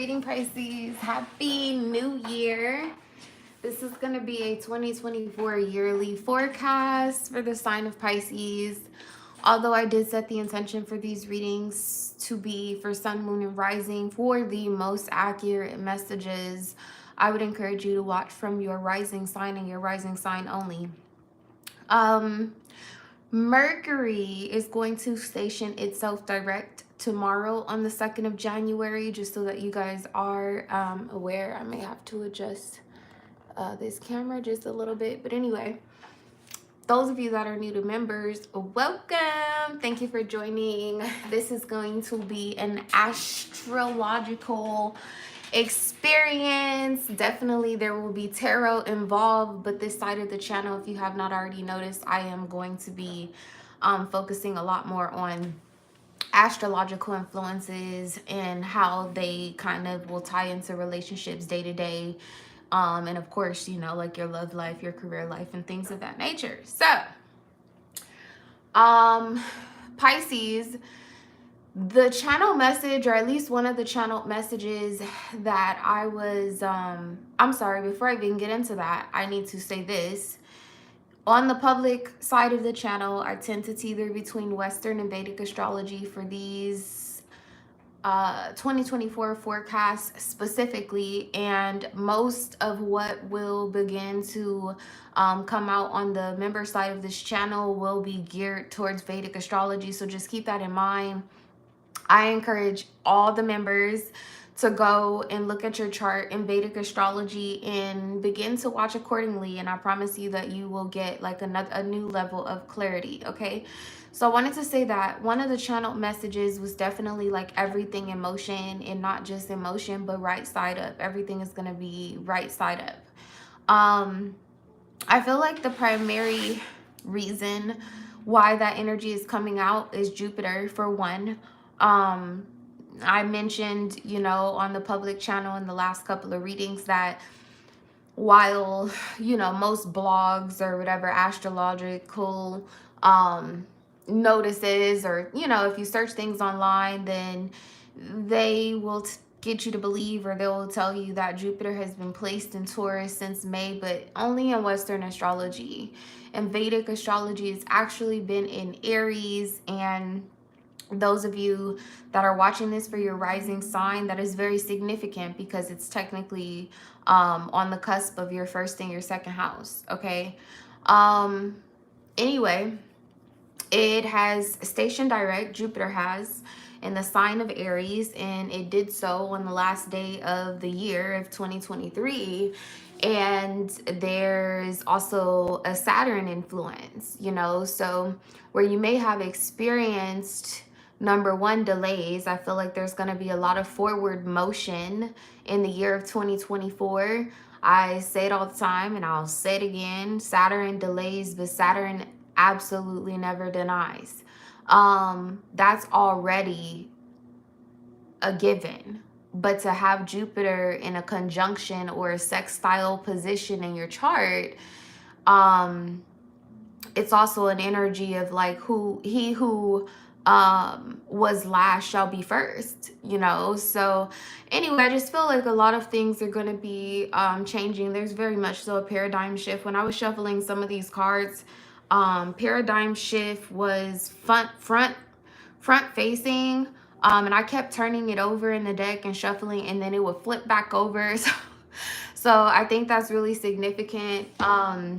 reading, Pisces. Happy New Year. This is going to be a 2024 yearly forecast for the sign of Pisces. Although I did set the intention for these readings to be for sun, moon, and rising for the most accurate messages, I would encourage you to watch from your rising sign and your rising sign only. Mercury is going to station itself direct tomorrow on the 2nd of January, just so that you guys are aware. I may have to adjust this camera just a little bit, but anyway, those of you that are new to members, welcome. Thank you for joining. This is going to be an astrological experience. Definitely there will be tarot involved, but this side of the channel, if you have not already noticed, I am going to be focusing a lot more on astrological influences and how they kind of will tie into relationships day to day, and of course, you know, like your love life, your career life, and things of that nature. So Pisces, the channel message, or at least one of the channel messages that I was I'm sorry, before I even get into that, I need to say this. On the public side of the channel, I tend to tether between Western and Vedic astrology for these 2024 forecasts specifically, and most of what will begin to come out on the member side of this channel will be geared towards Vedic astrology, so just keep that in mind. I encourage all the members to go and look at your chart in Vedic astrology and begin to watch accordingly, and I promise you that you will get like a new level of clarity. Okay, so I wanted to say that one of the channel messages was definitely like everything in motion, and not just in motion but right side up. Everything is going to be right side up. I feel like the primary reason why that energy is coming out is Jupiter, for one. I mentioned, you know, on the public channel in the last couple of readings that while, you know, most blogs or whatever astrological notices, or, you know, if you search things online, then they will get you to believe, or they will tell you that Jupiter has been placed in Taurus since May, but only in Western astrology. And Vedic astrology has actually been in Aries. And those of you that are watching this for your rising sign, that is very significant because it's technically on the cusp of your first and your second house. Okay, anyway, it has stationed direct, Jupiter has, in the sign of Aries, and it did so on the last day of the year of 2023. And there's also a Saturn influence, you know, so where you may have experienced, number one, delays. I feel like there's going to be a lot of forward motion in the year of 2024. I say it all the time and I'll say it again. Saturn delays, but Saturn absolutely never denies. That's already a given. But to have Jupiter in a conjunction or a sextile position in your chart, it's also an energy of like he who was last shall be first, you know. So anyway, I just feel like a lot of things are going to be changing. There's very much so a paradigm shift. When I was shuffling some of these cards, paradigm shift was front facing, and I kept turning it over in the deck and shuffling, and then it would flip back over. So I think that's really significant. I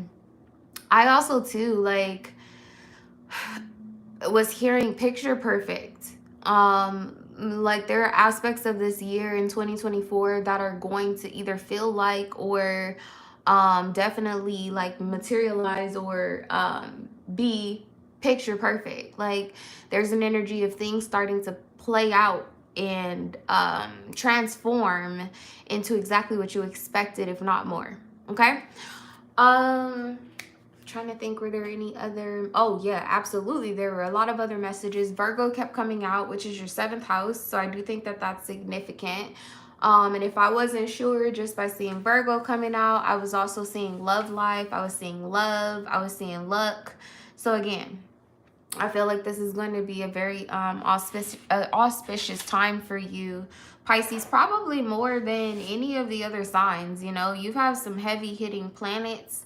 also too like was hearing picture perfect. Like there are aspects of this year in 2024 that are going to either feel like, or definitely like materialize, or be picture perfect. Like there's an energy of things starting to play out and transform into exactly what you expected, if not more. Okay, trying to think, were there any other? Oh yeah, absolutely, there were a lot of other messages. Virgo kept coming out, which is your 7th house, so I do think that that's significant. And if I wasn't sure, just by seeing Virgo coming out, I was also seeing love life, I was seeing love, I was seeing luck. So again, I feel like this is going to be a very auspicious time for you Pisces, probably more than any of the other signs. You know, you have some heavy hitting planets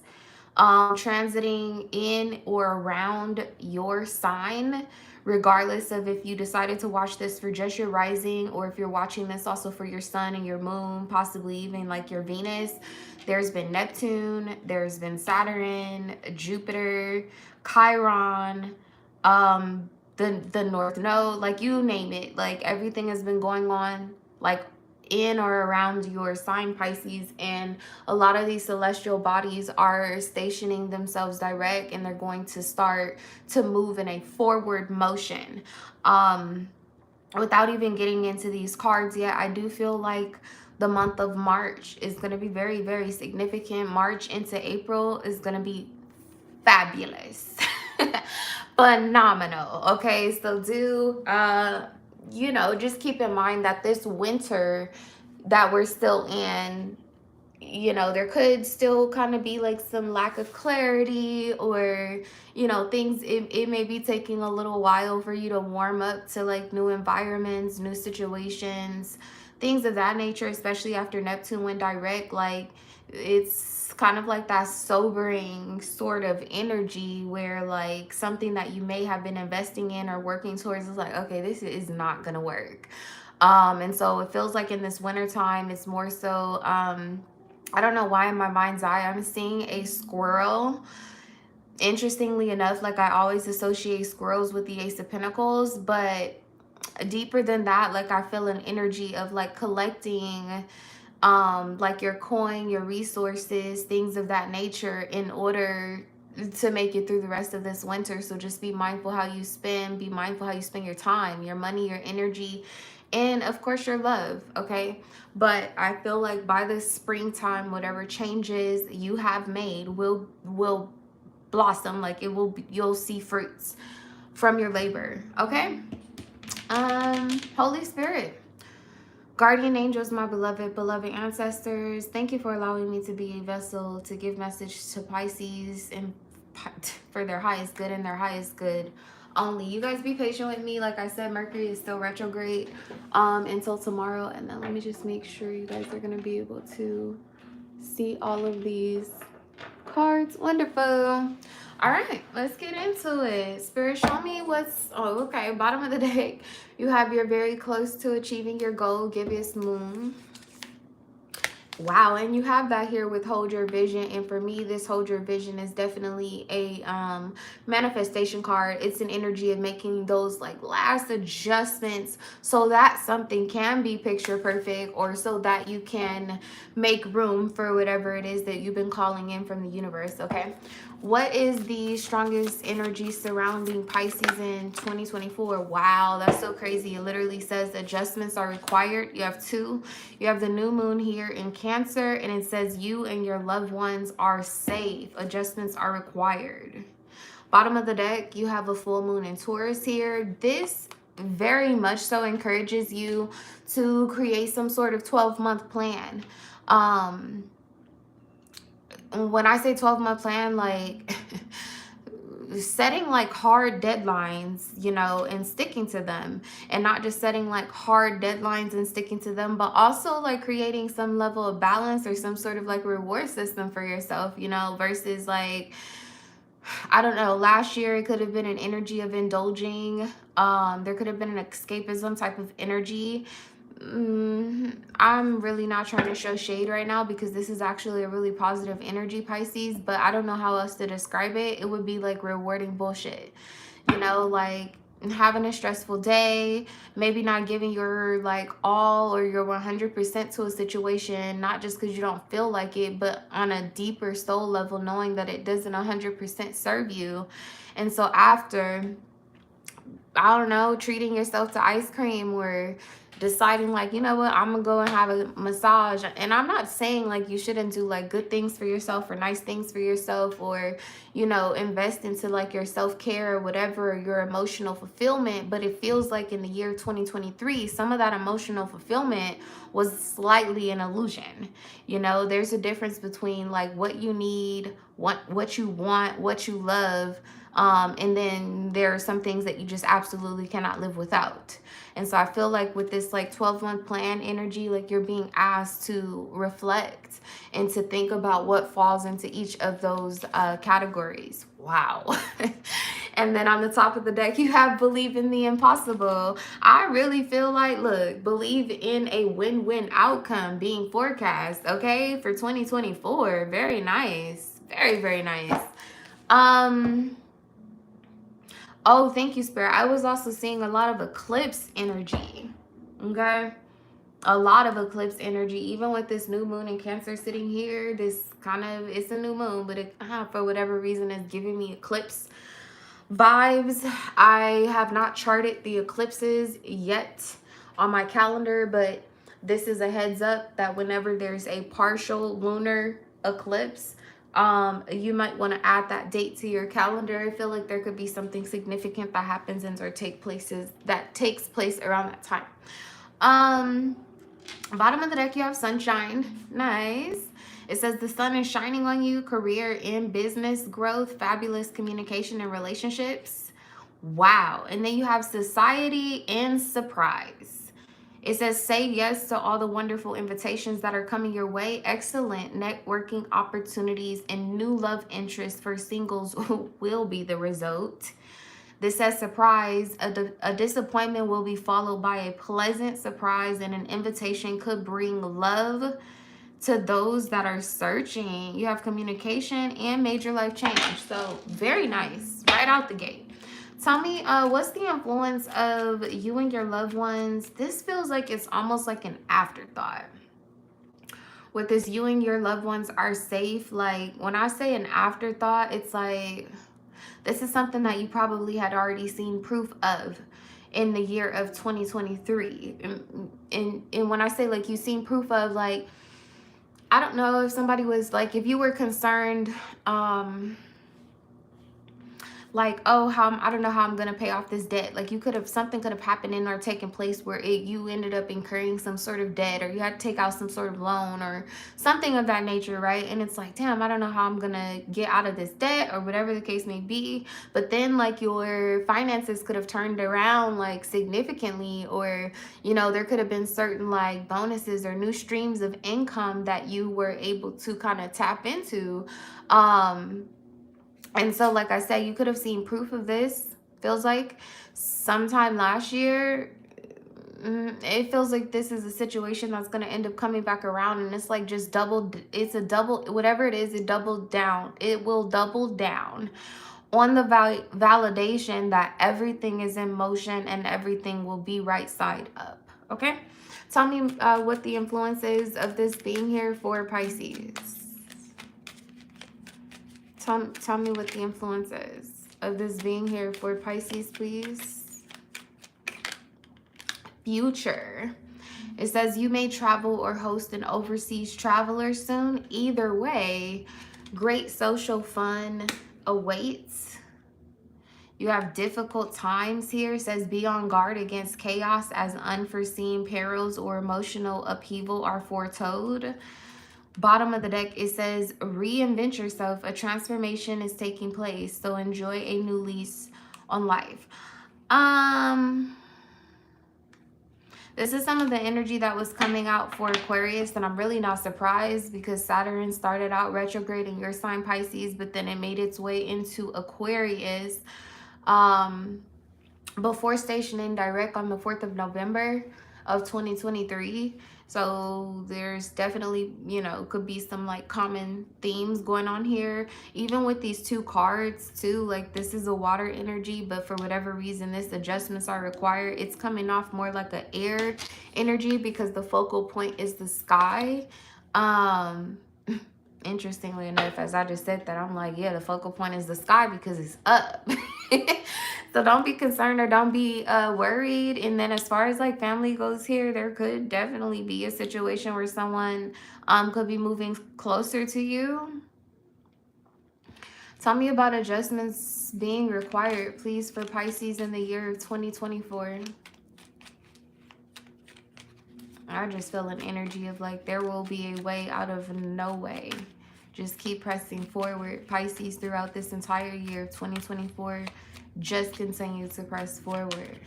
transiting in or around your sign, regardless of if you decided to watch this for just your rising, or if you're watching this also for your sun and your moon, possibly even like your Venus. There's been Neptune, there's been Saturn, Jupiter, Chiron, the North Node, like you name it. Like everything has been going on like in or around your sign, Pisces, and a lot of these celestial bodies are stationing themselves direct, and they're going to start to move in a forward motion. Without even getting into these cards yet, I do feel like the month of March is going to be very, very significant. March into April is going to be fabulous. Phenomenal. Okay, so do you know, just keep in mind that this winter that we're still in, you know, there could still kind of be like some lack of clarity, or you know, things, it may be taking a little while for you to warm up to like new environments, new situations, things of that nature, especially after Neptune went direct. Like it's kind of like that sobering sort of energy where like something that you may have been investing in or working towards is like, okay, this is not gonna work. And so it feels like in this winter time, it's more so I don't know why in my mind's eye I'm seeing a squirrel. Interestingly enough, like I always associate squirrels with the Ace of Pentacles, but deeper than that, like I feel an energy of like collecting like your coin, your resources, things of that nature, in order to make it through the rest of this winter. So just be mindful how you spend, be mindful how you spend your time, your money, your energy, and of course your love. Okay, but I feel like by the springtime, whatever changes you have made will blossom. Like it will, you'll see fruits from your labor. Okay. Holy Spirit, guardian angels, my beloved ancestors, thank you for allowing me to be a vessel to give message to Pisces and for their highest good and their highest good only. You guys be patient with me. Like I said, Mercury is still retrograde until tomorrow. And then let me just make sure you guys are going to be able to see all of these cards. Wonderful. All right, let's get into it. Spirit, show me what's, oh, okay, bottom of the deck. You have you're very close to achieving your goal, gibbous moon. Wow, and you have that here with hold your vision. And for me, this hold your vision is definitely a manifestation card. It's an energy of making those like last adjustments so that something can be picture perfect, or so that you can make room for whatever it is that you've been calling in from the universe. Okay, what is the strongest energy surrounding Pisces in 2024? Wow, that's so crazy. It literally says adjustments are required. You have two. You have the new moon here in Cancer, and it says you and your loved ones are safe. Adjustments are required. Bottom of the deck, you have a full moon in Taurus here. This very much so encourages you to create some sort of 12-month plan. When I say 12-month plan, like setting like hard deadlines, you know, and sticking to them, and not just setting like hard deadlines and sticking to them, but also like creating some level of balance or some sort of like reward system for yourself, you know, versus like, I don't know, last year it could have been an energy of indulging. There could have been an escapism type of energy. I'm really not trying to show shade right now, because this is actually a really positive energy, Pisces, but I don't know how else to describe it. It would be like rewarding bullshit, you know, like having a stressful day, maybe not giving your like all or your 100% to a situation, not just because you don't feel like it, but on a deeper soul level, knowing that it doesn't 100% serve you. And so after, I don't know, treating yourself to ice cream, or deciding like, you know what, I'm gonna go and have a massage. And I'm not saying like you shouldn't do like good things for yourself or nice things for yourself, or, you know, invest into like your self-care or whatever, your emotional fulfillment. But it feels like in the year 2023, some of that emotional fulfillment was slightly an illusion. You know, there's a difference between like what you need, what you want, what you love, and then there are some things that you just absolutely cannot live without. And so I feel like with this this like 12-month plan energy, like you're being asked to reflect and to think about what falls into each of those categories. Wow. And then on the top of the deck, you have believe in the impossible. I really feel like, look, believe in a win-win outcome being forecast, okay, for 2024. Very nice. Very, very nice. Oh, thank you, Spirit. I was also seeing a lot of eclipse energy, okay? A lot of eclipse energy, even with this new moon in Cancer sitting here. This kind of, it's a new moon, but it, for whatever reason, is giving me eclipse vibes. I have not charted the eclipses yet on my calendar, but this is a heads up that whenever there's a partial lunar eclipse, you might want to add that date to your calendar. I feel like there could be something significant that happens and or takes place around that time. Bottom of the deck, you have sunshine. Nice. It says the sun is shining on you, career and business growth, fabulous communication and relationships. Wow. And then you have society and surprise. It says say yes to all the wonderful invitations that are coming your way. Excellent networking opportunities and new love interests for singles will be the result. This says surprise. A disappointment will be followed by a pleasant surprise, and an invitation could bring love to those that are searching. You have communication and major life change. So very nice right out the gate. Tell me, what's the influence of you and your loved ones? This feels like it's almost like an afterthought. With this, you and your loved ones are safe. Like when I say an afterthought, it's like this is something that you probably had already seen proof of in the year of 2023. And when I say like you've seen proof of, like, I don't know if somebody was like, if you were concerned, like, oh, I don't know how I'm gonna pay off this debt. Like something could have happened in or taken place where you ended up incurring some sort of debt, or you had to take out some sort of loan or something of that nature, right? And it's like, damn, I don't know how I'm gonna get out of this debt, or whatever the case may be. But then like your finances could have turned around like significantly, or there could have been certain like bonuses or new streams of income that you were able to kind of tap into. And so, like I said, you could have seen proof of this, feels like, sometime last year. It feels like this is a situation that's going to end up coming back around, and it's like just whatever it is, it doubled down. It will double down on the validation that everything is in motion and everything will be right side up, okay? Tell me what the influence is of this being here for Pisces. Tell me what the influence is of this being here for Pisces, please. Future. It says you may travel or host an overseas traveler soon. Either way, great social fun awaits. You have difficult times here. It says be on guard against chaos as unforeseen perils or emotional upheaval are foretold. Bottom of the deck, it says reinvent yourself. A transformation is taking place, so enjoy a new lease on life. This is some of the energy that was coming out for Aquarius, and I'm really not surprised because Saturn started out retrograde in your sign, Pisces, but then it made its way into Aquarius before stationing direct on the 4th of November of 2023. So there's definitely, could be some like common themes going on here. Even with these two cards too, like this is a water energy, but for whatever reason, this adjustments are required. It's coming off more like an air energy because the focal point is the sky. Interestingly enough, as I just said that, I'm like, yeah, the focal point is the sky because it's up. So don't be concerned or don't be worried. And then as far as like family goes here, there could definitely be a situation where someone could be moving closer to you. Tell me about adjustments being required, please, for Pisces in the year of 2024. I just feel an energy of like there will be a way out of no way. Just keep pressing forward, Pisces, throughout this entire year of 2024. Just continue to press forward.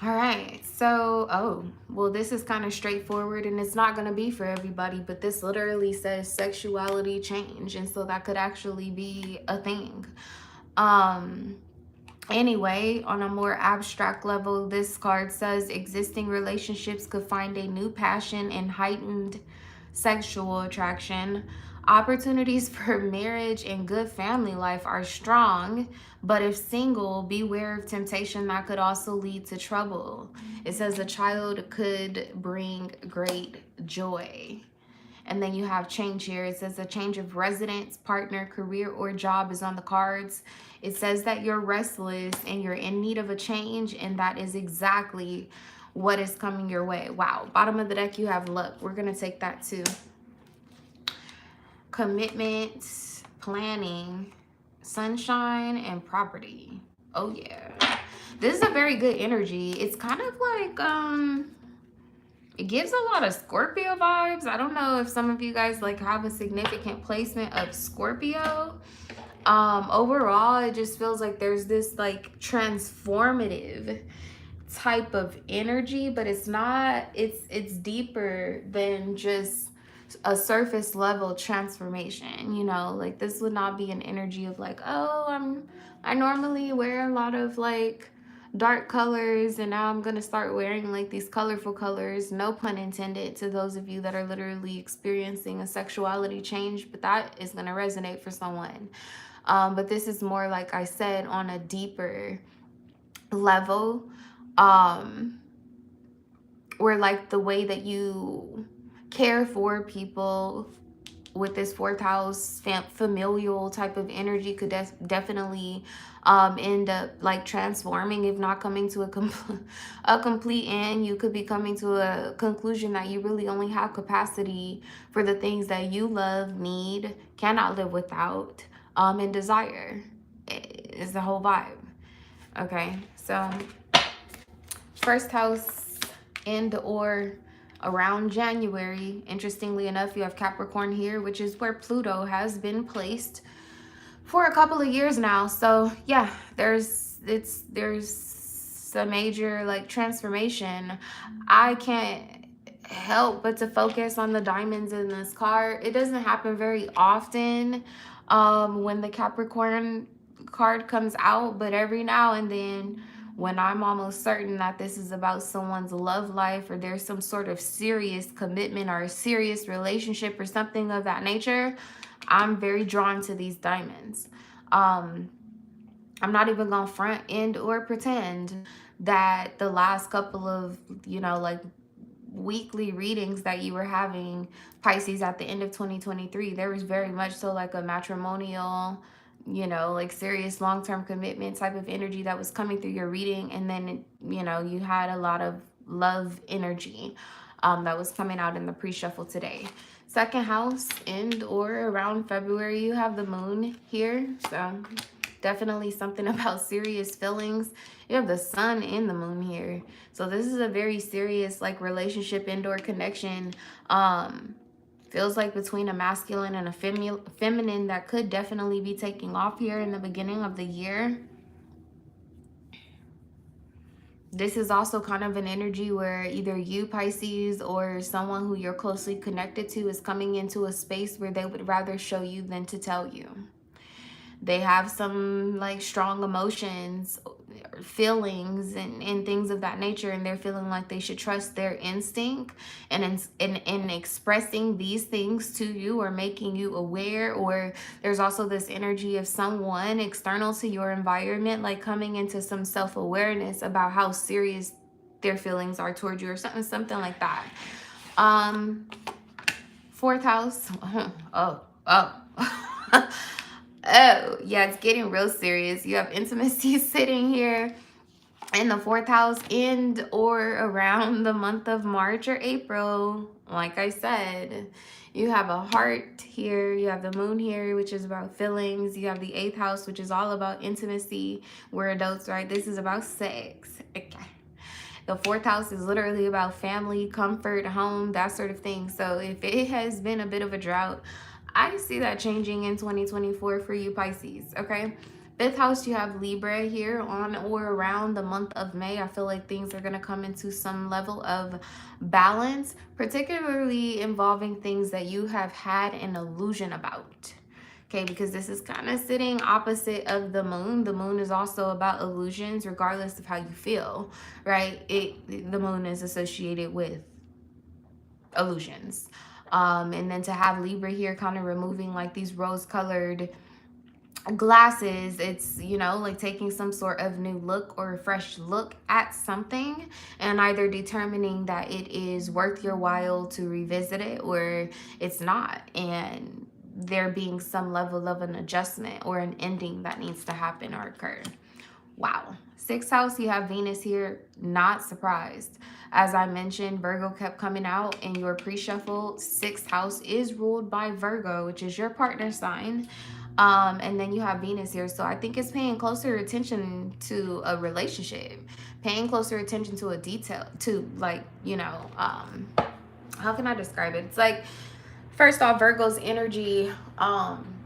All right, so, oh, well, this is kind of straightforward and it's not going to be for everybody, but this literally says sexuality change. And so that could actually be a thing. Um, Anyway, on a more abstract level, this card says existing relationships could find a new passion and heightened sexual attraction. Opportunities for marriage and good family life are strong, but if single, beware of temptation that could also lead to trouble. It says a child could bring great joy. And then you have change here. It says a change of residence, partner, career, or job is on the cards. It says that you're restless and you're in need of a change, and that is exactly what is coming your way. Wow. Bottom of the deck, you have luck. We're going to take that too. Commitment, planning, sunshine, and property. Oh, yeah. This is a very good energy. It's kind of like, it gives a lot of Scorpio vibes. I don't know if some of you guys like have a significant placement of Scorpio. Overall, it just feels like there's this like transformative type of energy, but it's not, it's deeper than just a surface level transformation, you know. Like this would not be an energy of like, oh, I normally wear a lot of like dark colors and now I'm gonna start wearing like these colorful colors. No pun intended to those of you that are literally experiencing a sexuality change, but that is gonna resonate for someone. But this is more, like I said, on a deeper level, where like the way that you care for people with this fourth house familial type of energy could definitely end up like transforming, if not coming to a complete end. You could be coming to a conclusion that you really only have capacity for the things that you love, need, cannot live without, and desire is the whole vibe. Okay, so first house and or around January, interestingly enough, you have Capricorn here, which is where Pluto has been placed for a couple of years now. So yeah, there's a major like transformation. I can't help but to focus on the diamonds in this card. It doesn't happen very often when the Capricorn card comes out, but every now and then, when I'm almost certain that this is about someone's love life or there's some sort of serious commitment or a serious relationship or something of that nature, I'm very drawn to these diamonds. I'm not even gonna front end or pretend that the last couple of, you know, like weekly readings that you were having, Pisces, at the end of 2023, there was very much so like a matrimonial, you know, like serious long-term commitment type of energy that was coming through your reading. And then, you know, you had a lot of love energy that was coming out in the pre-shuffle today. Second house, and or around February, you have the moon here. So definitely something about serious feelings. You have the sun and the moon here. So this is a very serious like relationship and or connection. Feels like between a masculine and a feminine that could definitely be taking off here in the beginning of the year. This is also kind of an energy where either you, Pisces, or someone who you're closely connected to is coming into a space where they would rather show you than to tell you. They have some like strong emotions, feelings, and things of that nature, and they're feeling like they should trust their instinct, and in expressing these things to you or making you aware. Or there's also this energy of someone external to your environment like coming into some self-awareness about how serious their feelings are toward you, or something like that. Fourth house. Oh Oh, yeah, it's getting real serious. You have intimacy sitting here in the fourth house and or around the month of March or April. Like I said, you have a heart here. You have the moon here, which is about feelings. You have the eighth house, which is all about intimacy. We're adults, right? This is about sex. Okay. The fourth house is literally about family, comfort, home, that sort of thing. So if it has been a bit of a drought, I see that changing in 2024 for you, Pisces, okay? Fifth house, you have Libra here on or around the month of May. I feel like things are going to come into some level of balance, particularly involving things that you have had an illusion about. Okay, because this is kind of sitting opposite of the moon. The moon is also about illusions, regardless of how you feel, right? The moon is associated with illusions. And then to have Libra here kind of removing like these rose-colored glasses, it's, you know, like taking some sort of new look or a fresh look at something and either determining that it is worth your while to revisit it or it's not, and there being some level of an adjustment or an ending that needs to happen or occur. Wow. Sixth house, you have Venus here. Not surprised. As I mentioned, Virgo kept coming out in your pre-shuffle. Sixth house is ruled by Virgo, which is your partner sign. And then you have Venus here. So I think it's paying closer attention to a relationship, paying closer attention to a detail, to like, you know, how can I describe it? It's like, first off, Virgo's energy,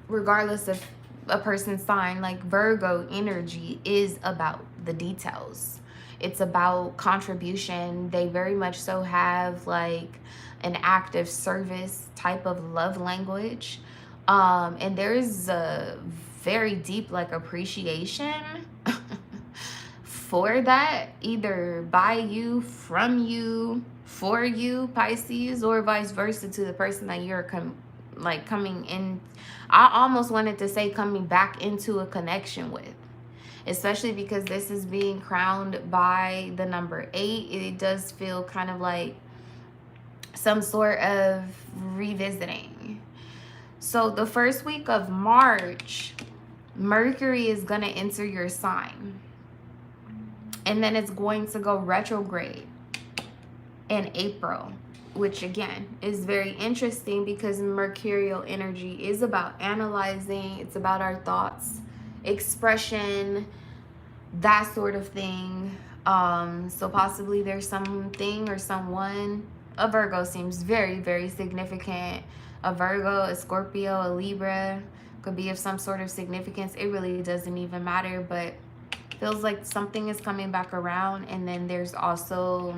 regardless of a person's sign, like Virgo energy is about the details. It's about contribution. They very much so have like an active service type of love language. And there is a very deep like appreciation for that, either by you, from you, for you, Pisces, or vice versa to the person that you're coming in. I almost wanted to say coming back into a connection with, especially because this is being crowned by the number 8. It does feel kind of like some sort of revisiting. So the first week of March, Mercury is going to enter your sign. And then it's going to go retrograde in April, which again is very interesting because Mercurial energy is about analyzing. It's about our thoughts, expression, that sort of thing. So possibly there's something or someone. A Virgo seems very, very significant. A Virgo, a Scorpio, a Libra could be of some sort of significance. It really doesn't even matter, but feels like something is coming back around. And then there's also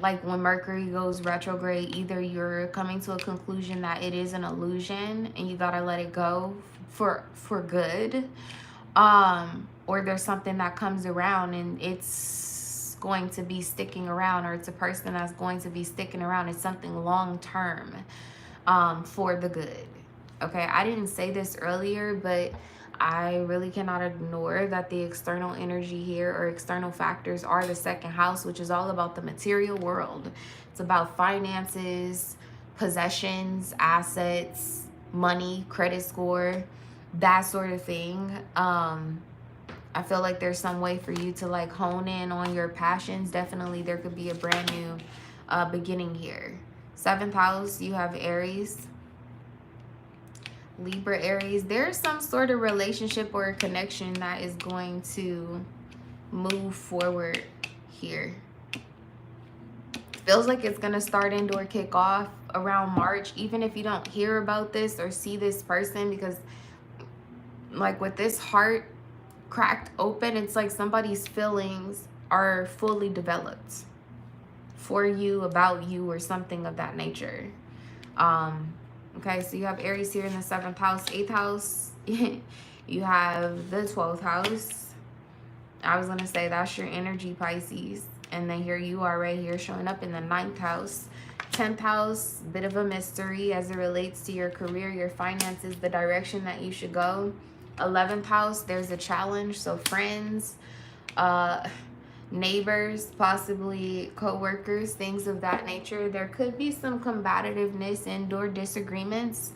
like when Mercury goes retrograde, either you're coming to a conclusion that it is an illusion and you gotta let it go for good, or there's something that comes around and it's going to be sticking around, or it's a person that's going to be sticking around. It's something long term, for the good. Okay, I didn't say this earlier, but I really cannot ignore that the external energy here or external factors are the second house, which is all about the material world. It's about finances, possessions, assets, money, credit score, that sort of thing. I feel like there's some way for you to like hone in on your passions. Definitely there could be a brand new beginning here. Seventh house, you have Aries. Libra, Aries, there's some sort of relationship or a connection that is going to move forward here. Feels like it's going to start and or kick off around March, even if you don't hear about this or see this person, because like with this heart cracked open, it's like somebody's feelings are fully developed for you, about you, or something of that nature. Okay, so you have Aries here in the 7th house. 8th house, you have the 12th house. I was going to say that's your energy, Pisces. And then here you are right here showing up in the 9th house. 10th house, bit of a mystery as it relates to your career, your finances, the direction that you should go. 11th house, there's a challenge. So friends, neighbors, possibly co-workers, things of that nature. There could be some combativeness and/or disagreements,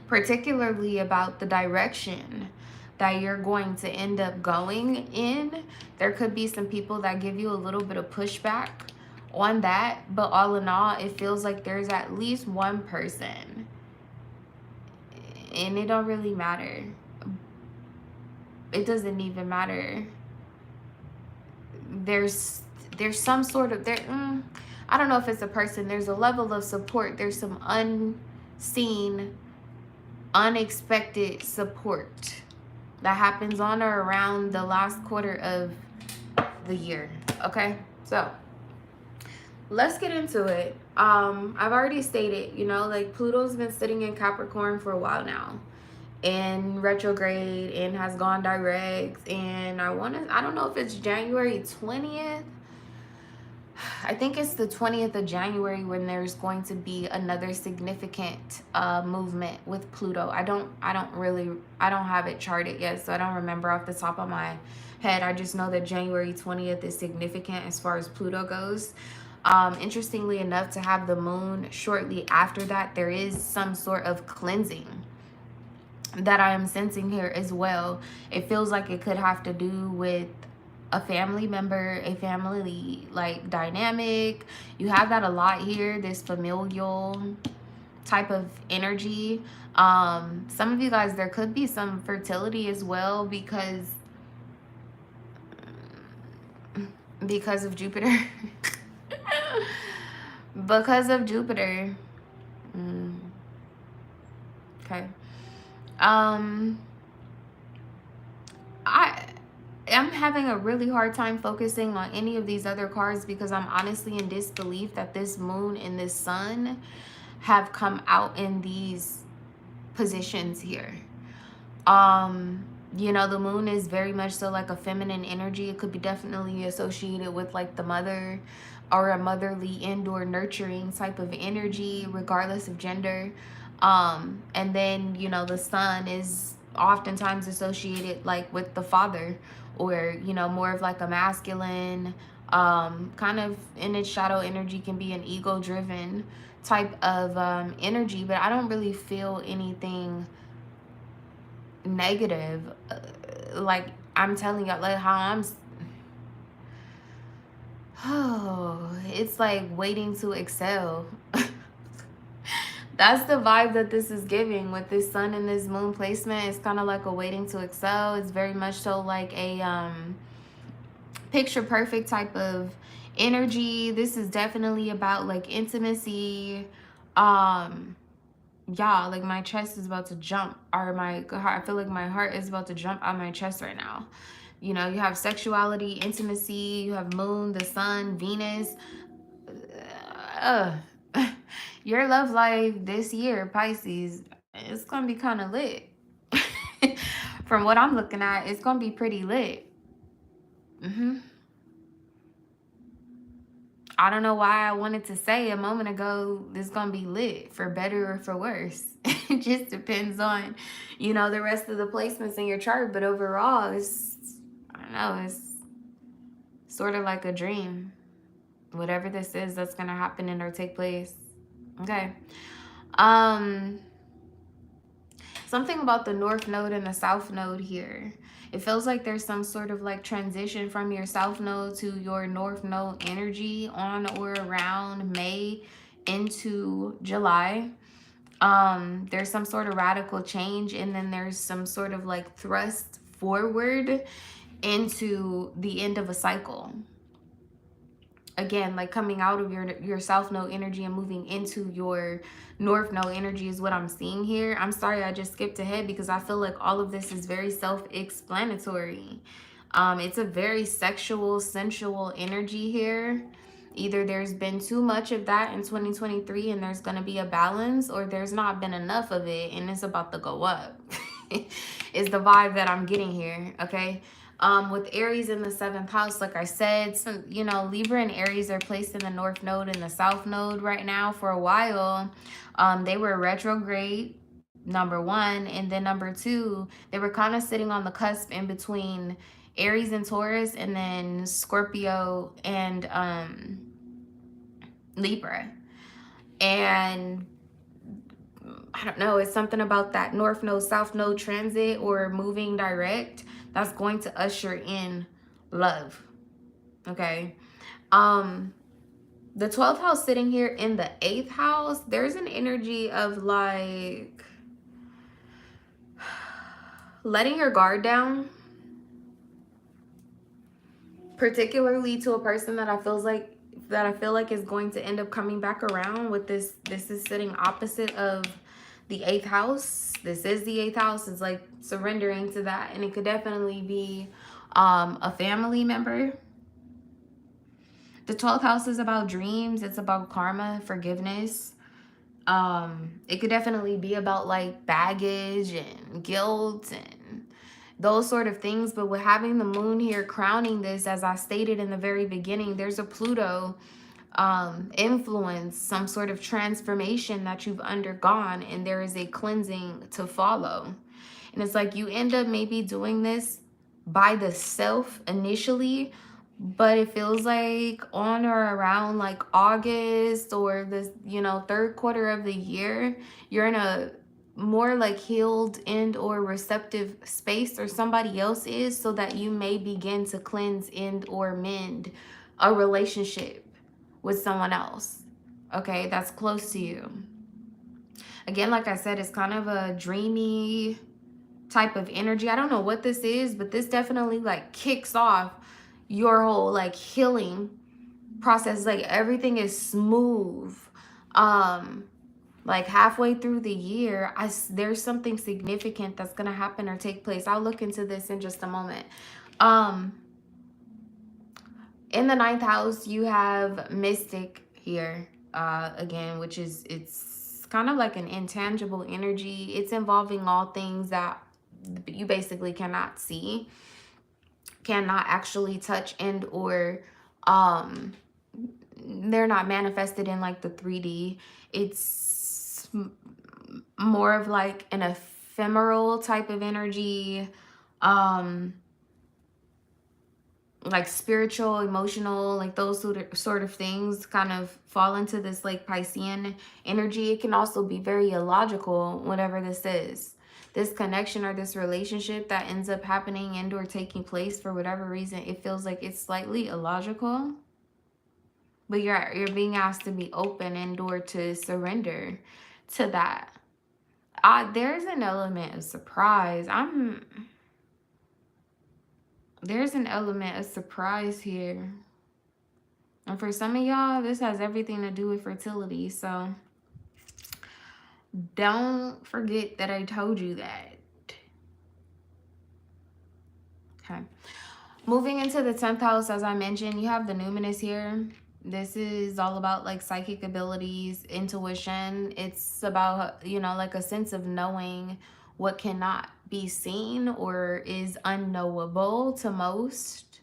particularly about the direction that you're going to end up going in. There could be some people that give you a little bit of pushback on that, but all in all, it feels like there's at least one person, and it don't really matter. It doesn't even matter. There's some sort of I don't know if it's a person. There's a level of support. There's some unseen unexpected support that happens on or around the last quarter of the year. Okay, so let's get into it. I've already stated, you know, like Pluto's been sitting in Capricorn for a while now, in retrograde, and has gone direct, and I don't know if it's January 20th. I think it's the 20th of January when there's going to be another significant movement with Pluto. I don't have it charted yet, so I don't remember off the top of my head. I just know that January 20th is significant as far as Pluto goes. Interestingly enough, to have the moon shortly after that, there is some sort of cleansing that I am sensing here as well. It feels like it could have to do with a family member, a family like dynamic. You have that a lot here, this familial type of energy. Some of you guys, there could be some fertility as well because of Jupiter. Because of Jupiter. Okay. I'm having a really hard time focusing on any of these other cards because I'm honestly in disbelief that this moon and this sun have come out in these positions here. You know, the moon is very much so like a feminine energy. It could be definitely associated with like the mother or a motherly and/or nurturing type of energy, regardless of gender. And then, you know, the sun is oftentimes associated like with the father, or, you know, more of like a masculine, kind of in its shadow energy can be an ego driven type of energy, but I don't really feel anything negative. Like I'm telling you, like how it's like waiting to excel. That's the vibe that this is giving with this sun and this moon placement. It's kind of like a waiting to excel. It's very much so like a picture perfect type of energy. This is definitely about like intimacy. Yeah, like my chest is about to jump, or I feel like my heart is about to jump out my chest right now. You know, you have sexuality, intimacy, you have moon, the sun, Venus. Your love life this year, Pisces, it's gonna be kind of lit. From what I'm looking at, it's gonna be pretty lit. I don't know why I wanted to say a moment ago this gonna be lit, for better or for worse. It just depends on, you know, the rest of the placements in your chart. But overall, I don't know, it's sort of like a dream. Whatever this is that's gonna happen and or take place. Okay. Something about the North Node and the South Node here. It feels like there's some sort of like transition from your South Node to your North Node energy on or around May into July. There's some sort of radical change, and then there's some sort of like thrust forward into the end of a cycle. Again, like coming out of your South Node energy and moving into your North Node energy is what I'm seeing here. I'm sorry I just skipped ahead because I feel like all of this is very self-explanatory. It's a very sexual, sensual energy here. Either there's been too much of that in 2023 and there's going to be a balance, or there's not been enough of it and it's about to go up. Is the vibe that I'm getting here, okay? With Aries in the 7th house, like I said, some, you know, Libra and Aries are placed in the North Node and the South Node right now. For a while, they were retrograde, number one, and then number two, they were kind of sitting on the cusp in between Aries and Taurus, and then Scorpio and Libra. And I don't know, it's something about that North Node, South Node transit or moving direct that's going to usher in love. Okay. The 12th house sitting here in the 8th house, there's an energy of like letting your guard down, particularly to a person that I feel like is going to end up coming back around with this. This is sitting opposite of The 8th house, this is the 8th house, is like surrendering to that. And it could definitely be a family member. The 12th house is about dreams. It's about karma, forgiveness. It could definitely be about like baggage and guilt and those sort of things. But with having the moon here crowning this, as I stated in the very beginning, there's a Pluto influence, some sort of transformation that you've undergone, and there is a cleansing to follow. And it's like you end up maybe doing this by the self initially, but it feels like on or around like August or this, you know, 3rd quarter of the year, you're in a more like healed and or receptive space, or somebody else is, so that you may begin to cleanse and or mend a relationship with someone else, okay, that's close to you. Again, like I said, it's kind of a dreamy type of energy. I don't know what this is, but this definitely like kicks off your whole like healing process. Like everything is smooth. Like halfway through the year, there's something significant that's gonna happen or take place. I'll look into this in just a moment. In the 9th house, you have Mystic here again, which is, it's kind of like an intangible energy. It's involving all things that you basically cannot see, cannot actually touch, and or they're not manifested in like the 3D. It's more of like an ephemeral type of energy, like spiritual, emotional, like those sort of things kind of fall into this like Piscean energy. It can also be very illogical, whatever this is. This connection or this relationship that ends up happening and or taking place, for whatever reason, it feels like it's slightly illogical. But you're being asked to be open and or to surrender to that. There's an element of surprise. There's an element of surprise here. And for some of y'all, this has everything to do with fertility. So don't forget that I told you that. Okay. Moving into the 10th house, as I mentioned, you have the numinous here. This is all about like psychic abilities, intuition. It's about, you know, like a sense of knowing what cannot be seen or is unknowable to most.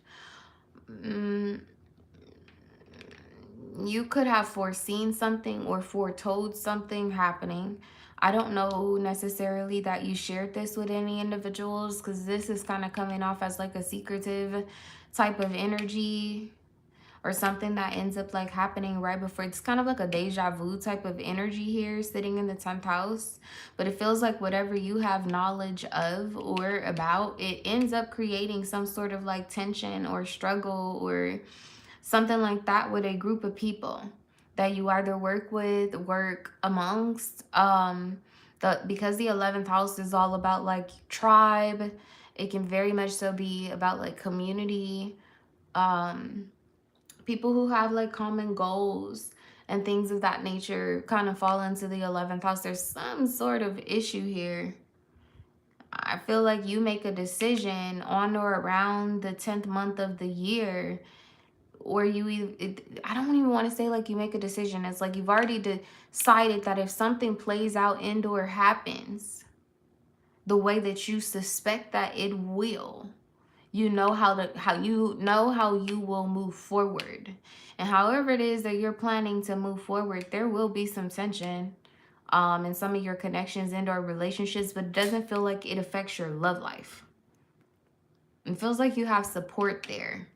You could have foreseen something or foretold something happening. I don't know necessarily that you shared this with any individuals, because this is kind of coming off as like a secretive type of energy, or something that ends up like happening right before. It's kind of like a deja vu type of energy here sitting in the 10th house. But it feels like whatever you have knowledge of or about, it ends up creating some sort of like tension or struggle or something like that with a group of people that you either work with, work amongst. Because the 11th house is all about like tribe, it can very much so be about like community, people who have like common goals and things of that nature kind of fall into the 11th house. There's some sort of issue here. I feel like you make a decision on or around the 10th month of the year, or I don't even want to say like you make a decision. It's like you've already decided that if something plays out and or happens the way that you suspect that it will, you know how you will move forward. And however it is that you're planning to move forward, there will be some tension in some of your connections and or relationships, but it doesn't feel like it affects your love life. It feels like you have support there,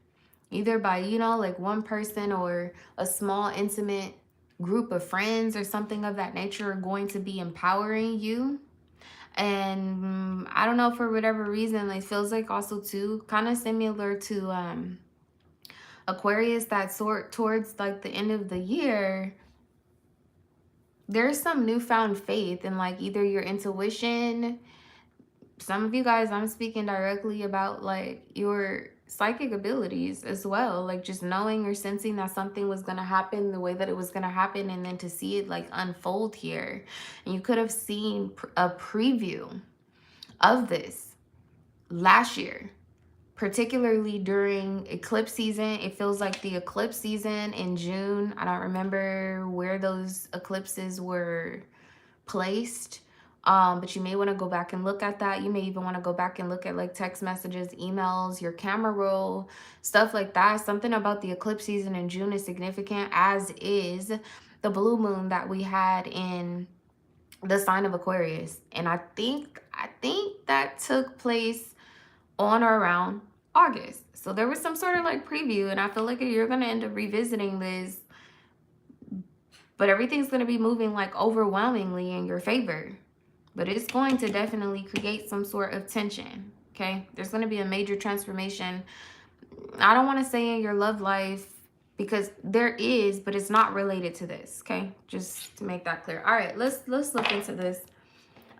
either by, you know, like one person or a small intimate group of friends or something of that nature are going to be empowering you. And I don't know, for whatever reason, it feels like also too kind of similar to Aquarius, that sort towards like the end of the year, there's some newfound faith in like either your intuition. Some of you guys, I'm speaking directly about like your psychic abilities as well, like just knowing or sensing that something was going to happen the way that it was going to happen, and then to see it like unfold here. And you could have seen a preview of this last year, particularly during eclipse season. It feels like the eclipse season in June, I don't remember where those eclipses were placed, but you may want to go back and look at that. You may even want to go back and look at like text messages, emails, your camera roll, stuff like that. Something about the eclipse season in June is significant, as is the blue moon that we had in the sign of Aquarius. And I think that took place on or around August. So there was some sort of like preview, and I feel like you're going to end up revisiting this, but everything's going to be moving like overwhelmingly in your favor. But it's going to definitely create some sort of tension, okay? There's going to be a major transformation. I don't want to say in your love life, because there is, but it's not related to this, okay? Just to make that clear. All right, let's look into this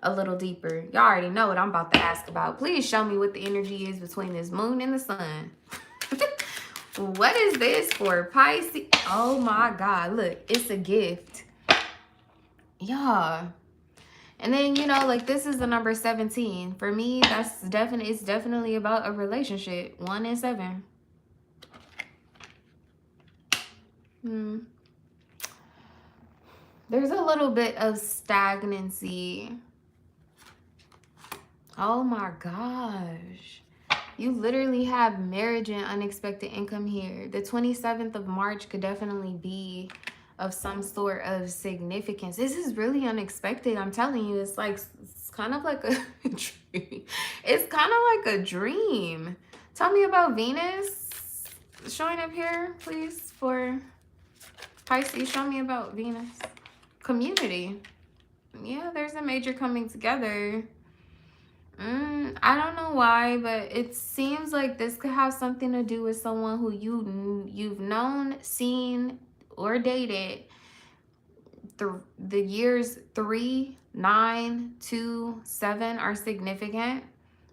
a little deeper. Y'all already know what I'm about to ask about. Please show me what the energy is between this moon and the sun. What is this for Pisces? Oh my God, look, it's a gift. Yeah. And then, you know, like this is the number 17. For me, it's definitely about a relationship. 1 and 7. There's a little bit of stagnancy. Oh my gosh. You literally have marriage and unexpected income here. The 27th of March could definitely be of some sort of significance. This is really unexpected. I'm telling you, it's like, it's kind of like a dream. It's kind of like a dream. Tell me about Venus showing up here, please, for Pisces. Show me about Venus. Community. Yeah, there's a major coming together. I don't know why, but it seems like this could have something to do with someone who you've known, seen, or dated. The years 3, 9, 2, 7 are significant.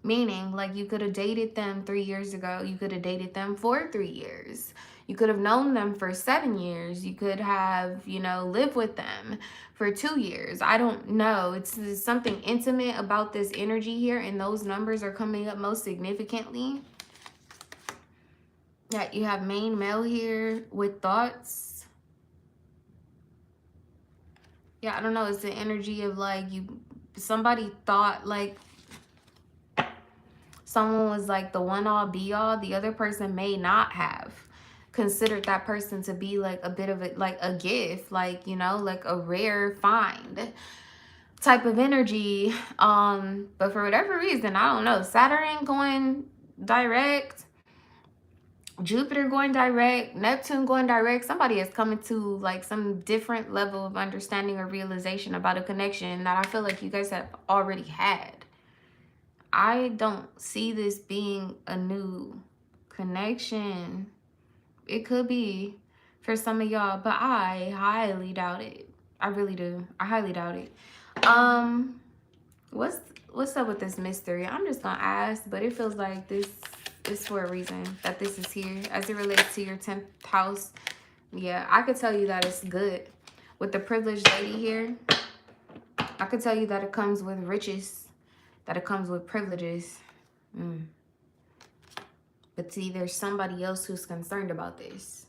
Meaning, like, you could have dated them 3 years ago. You could have dated them for 3 years. You could have known them for 7 years. You could have, you know, lived with them for 2 years. I don't know. It's something intimate about this energy here, and those numbers are coming up most significantly. Yeah, you have main male here with thoughts. Yeah, I don't know. It's the energy of like somebody thought like someone was like the one all be all. The other person may not have considered that person to be like a bit of a, like a gift, like, you know, like a rare find type of energy. But for whatever reason, I don't know, Saturn going direct, Jupiter going direct, Neptune going direct. Somebody is coming to like some different level of understanding or realization about a connection that I feel like you guys have already had. I don't see this being a new connection. It could be for some of y'all, but I highly doubt it. I really do. I highly doubt it. What's up with this mystery? I'm just gonna ask, but it feels like this is for a reason that this is here as it relates to your 10th house. Yeah, I could tell you that it's good. With the privileged lady here, I could tell you that it comes with riches, that it comes with privileges. But see, there's somebody else who's concerned about this.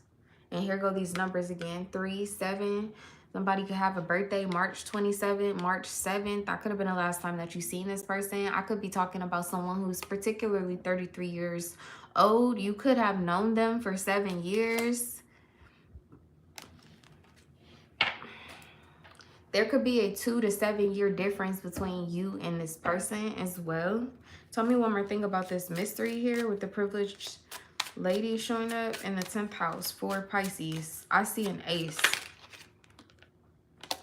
And here go these numbers again. 3, 7. Somebody could have a birthday March 27th, March 7th. That could have been the last time that you've seen this person. I could be talking about someone who's particularly 33 years old. You could have known them for 7 years. There could be a 2 to 7 year difference between you and this person as well. Tell me one more thing about this mystery here with the privileged lady showing up in the 10th house for Pisces. I see an ace.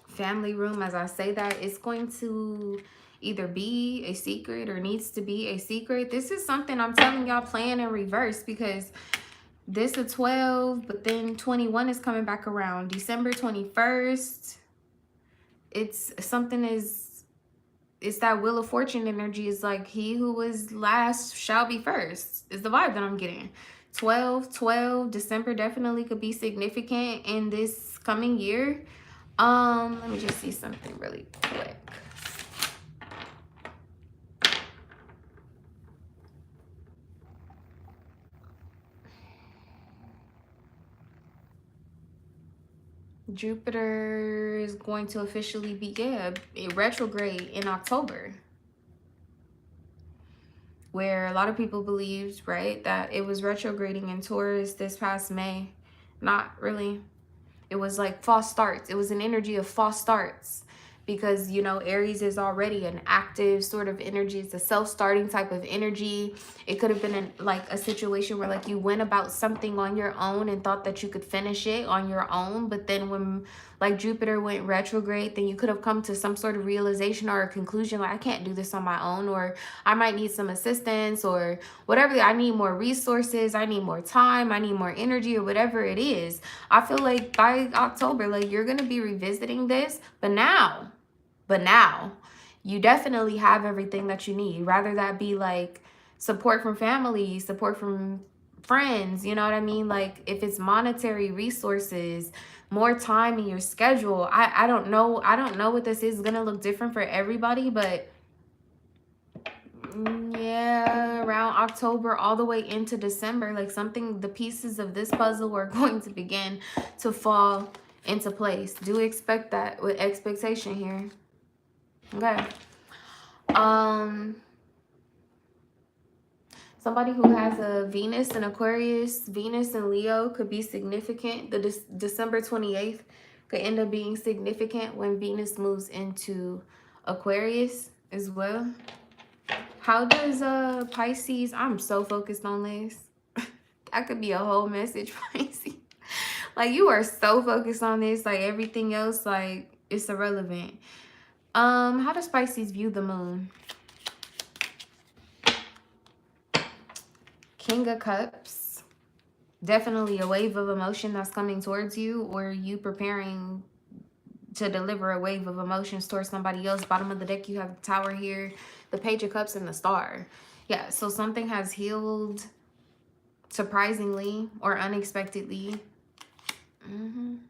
Family room, as I say that, it's going to either be a secret or needs to be a secret. This is something I'm telling y'all playing in reverse, because this is 12, but then 21 is coming back around. December 21st. It's something is it's that Wheel of Fortune energy. Is like, he who was last shall be first, is the vibe that I'm getting. 12 December definitely could be significant in this coming year. Let me just see something really quick. Jupiter is going to officially be, retrograde in October. Where a lot of people believed, right, that it was retrograding in Taurus this past May. Not really. It was like false starts. It was an energy of false starts. Because, you know, Aries is already an active sort of energy. It's a self-starting type of energy. It could have been like a situation where like you went about something on your own and thought that you could finish it on your own. But then when like Jupiter went retrograde, then you could have come to some sort of realization or a conclusion like, I can't do this on my own, or I might need some assistance, or whatever. I need more resources. I need more time. I need more energy, or whatever it is. I feel like by October, like you're going to be revisiting this, but now you definitely have everything that you need. Rather that be like support from family, support from friends, you know what I mean? Like if it's monetary resources, more time in your schedule. I don't know. I don't know what this is going to look different for everybody, but yeah, around October all the way into December, like something, the pieces of this puzzle are going to begin to fall into place. Do expect that with expectation here. Okay. Somebody who has a Venus and Aquarius, Venus and Leo could be significant. The December 28th could end up being significant when Venus moves into Aquarius as well. How does Pisces, I'm so focused on this. That could be a whole message, Pisces. Like you are so focused on this, like everything else, like it's irrelevant. How does Pisces view the moon? King of Cups. Definitely a wave of emotion that's coming towards you, or you preparing to deliver a wave of emotions towards somebody else. Bottom of the deck, you have the Tower here, the Page of Cups, and the Star. Yeah, so something has healed surprisingly or unexpectedly. Then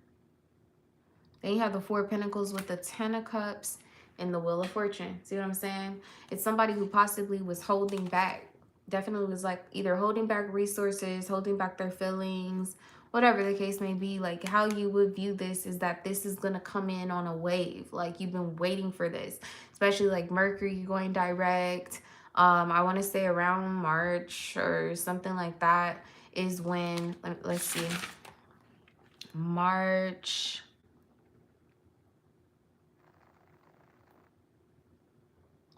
you have the Four of Pentacles with the Ten of Cups and the Wheel of Fortune. See what I'm saying? It's somebody who possibly was holding back. Definitely was like either holding back resources, holding back their feelings, whatever the case may be. Like how you would view this is that this is going to come in on a wave. Like you've been waiting for this, especially like Mercury going direct. I want to say around March or something like that is when, let's see, March.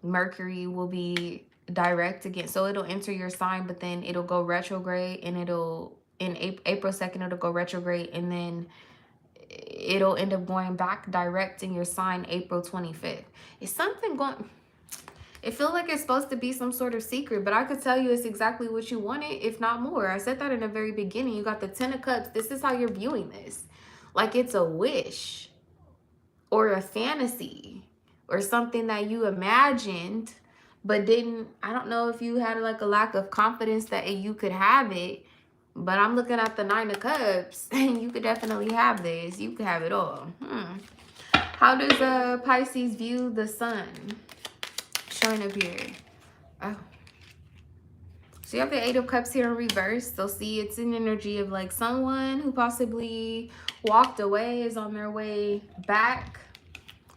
Mercury will be direct again, so it'll enter your sign, but then it'll go retrograde, and it'll in April 2nd it'll go retrograde, and then it'll end up going back direct in your sign April 25th. Is something going, it feels like it's supposed to be some sort of secret, but I could tell you it's exactly what you wanted, if not more. I said that in the very beginning. You got the Ten of Cups. This is how you're viewing this, like it's a wish or a fantasy or something that you imagined but didn't. I don't know if you had like a lack of confidence that you could have it, but I'm looking at the Nine of Cups and you could definitely have this. You could have it all. How does Pisces view the sun? Showing up here. Oh, so you have the Eight of Cups here in reverse. So see, it's an energy of like someone who possibly walked away is on their way back,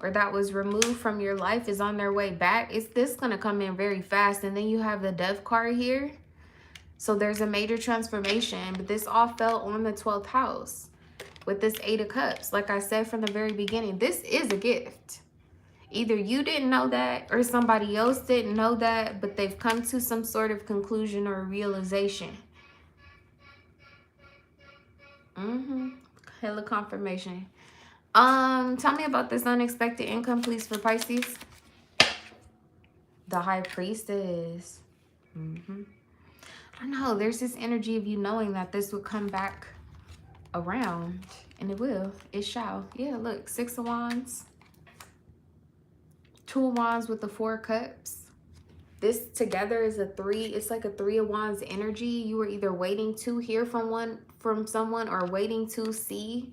or that was removed from your life is on their way back. Is this going to come in very fast? And then you have the Death card here. So there's a major transformation, but this all fell on the 12th house with this Eight of Cups. Like I said from the very beginning, this is a gift. Either you didn't know that or somebody else didn't know that, but they've come to some sort of conclusion or realization. Hella confirmation. Tell me about this unexpected income, please, for Pisces. The High Priestess. I know there's this energy of you knowing that this will come back around, and it will. It shall. Yeah, look, Six of Wands. Two of Wands with the Four Cups. This together is a 3. It's like a 3 of Wands energy. You were either waiting to hear from someone or waiting to see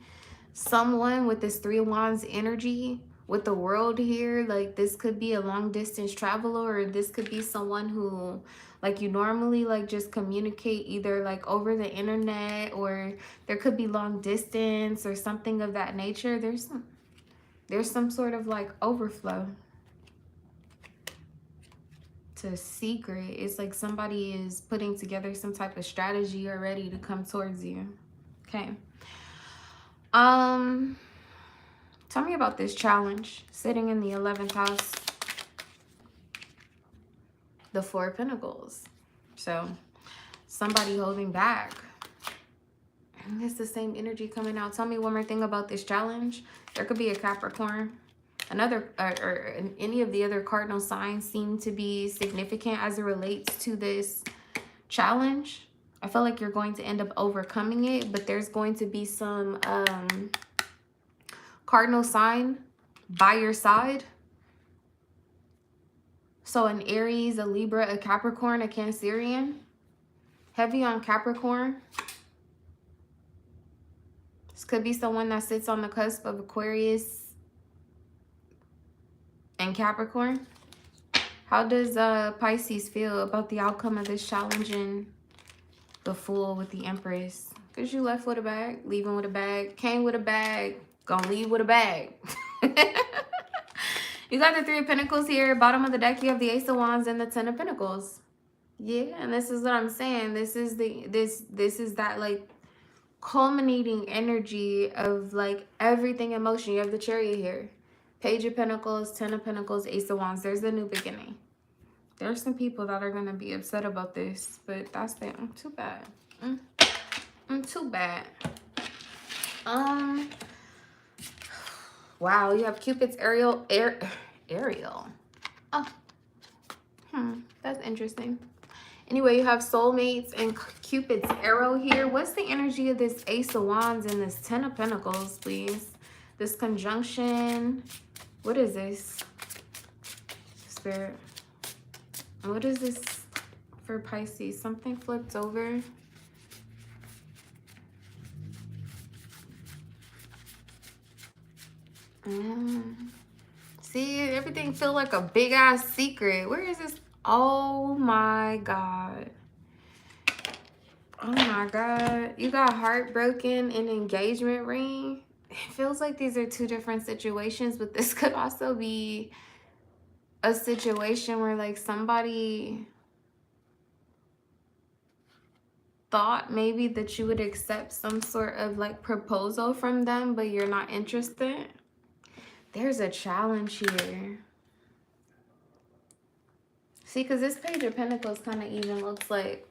someone with this 3 of Wands energy. With the World here, like this could be a long distance traveler, or this could be someone who like you normally like just communicate either like over the internet, or there could be long distance or something of that nature. There's some sort of like overflow to secret. It's like somebody is putting together some type of strategy already to come towards you. Okay. Tell me about this challenge sitting in the 11th house. The Four of Pentacles. So somebody holding back. And it's the same energy coming out. Tell me one more thing about this challenge. There could be a Capricorn. Another or any of the other cardinal signs seem to be significant as it relates to this challenge. I feel like you're going to end up overcoming it, but there's going to be some cardinal sign by your side. So an Aries, a Libra, a Capricorn, a Cancerian. Heavy on Capricorn. This could be someone that sits on the cusp of Aquarius and Capricorn. How does Pisces feel about the outcome of this challenge and the Fool with the Empress? Because you left with a bag, leaving with a bag, came with a bag, gonna leave with a bag. You got the Three of Pentacles here. Bottom of the deck, you have the Ace of Wands and the Ten of Pentacles. Yeah, and this is what I'm saying. This is that like culminating energy of like everything in motion. You have the Chariot here. Page of Pentacles, Ten of Pentacles, Ace of Wands. There's the new beginning. There's some people that are going to be upset about this, but that's them. Too bad. Too bad. Wow, you have Cupid's Ariel. Oh. That's interesting. Anyway, you have soulmates and Cupid's arrow here. What's the energy of this Ace of Wands and this Ten of Pentacles, please? This conjunction. What is this? Spirit. What is this for Pisces? Something flipped over. See, everything feel like a big ass secret. Where is this? Oh my God. Oh my God. You got heartbroken and engagement ring. It feels like these are two different situations, but this could also be a situation where like somebody thought maybe that you would accept some sort of like proposal from them, but you're not interested. There's a challenge here. See, because this Page of Pentacles kind of even looks like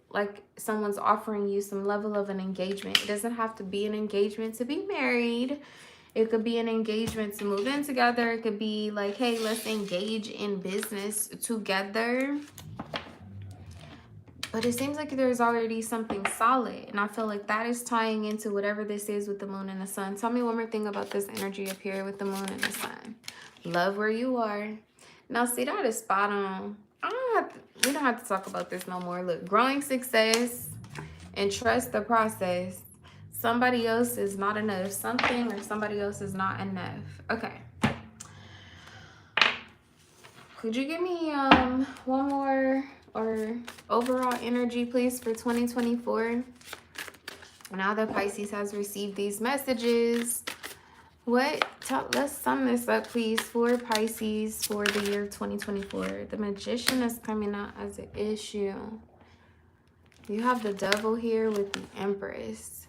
someone's offering you some level of an engagement. It doesn't have to be an engagement to be married. It could be an engagement to move in together. It could be like, hey, let's engage in business together. But it seems like there's already something solid. And I feel like that is tying into whatever this is with the moon and the sun. Tell me one more thing about this energy up here with the moon and the sun. Love where you are. Now, see, that is spot on. We don't have to talk about this no more. Look, growing success and trust the process. Somebody else is not enough. Something or somebody else is not enough. Okay. Could you give me one more or overall energy, please, for 2024? Now that Pisces has received these messages, let's sum this up, please, for Pisces for the year 2024. The Magician is coming out as an issue. You have the Devil here with the Empress.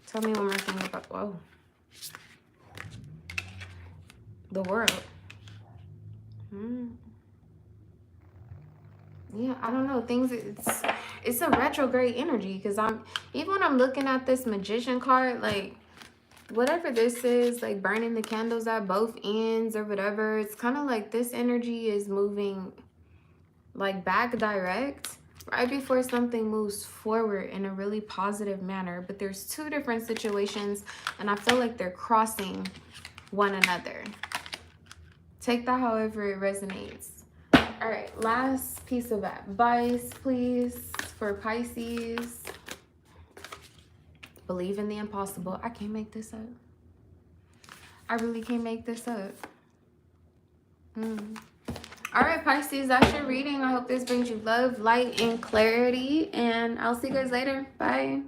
Tell me one more thing about, whoa. The World. Yeah, I don't know. It's a retrograde energy, because even when I'm looking at this Magician card, like whatever this is, like burning the candles at both ends or whatever, it's kind of like this energy is moving like back direct right before something moves forward in a really positive manner. But there's two different situations, and I feel like they're crossing one another. Take that however it resonates. All right, last piece of advice, please, for Pisces. Believe in the impossible. I can't make this up. I really can't make this up. All right, Pisces, that's your reading. I hope this brings you love, light, and clarity. And I'll see you guys later. Bye.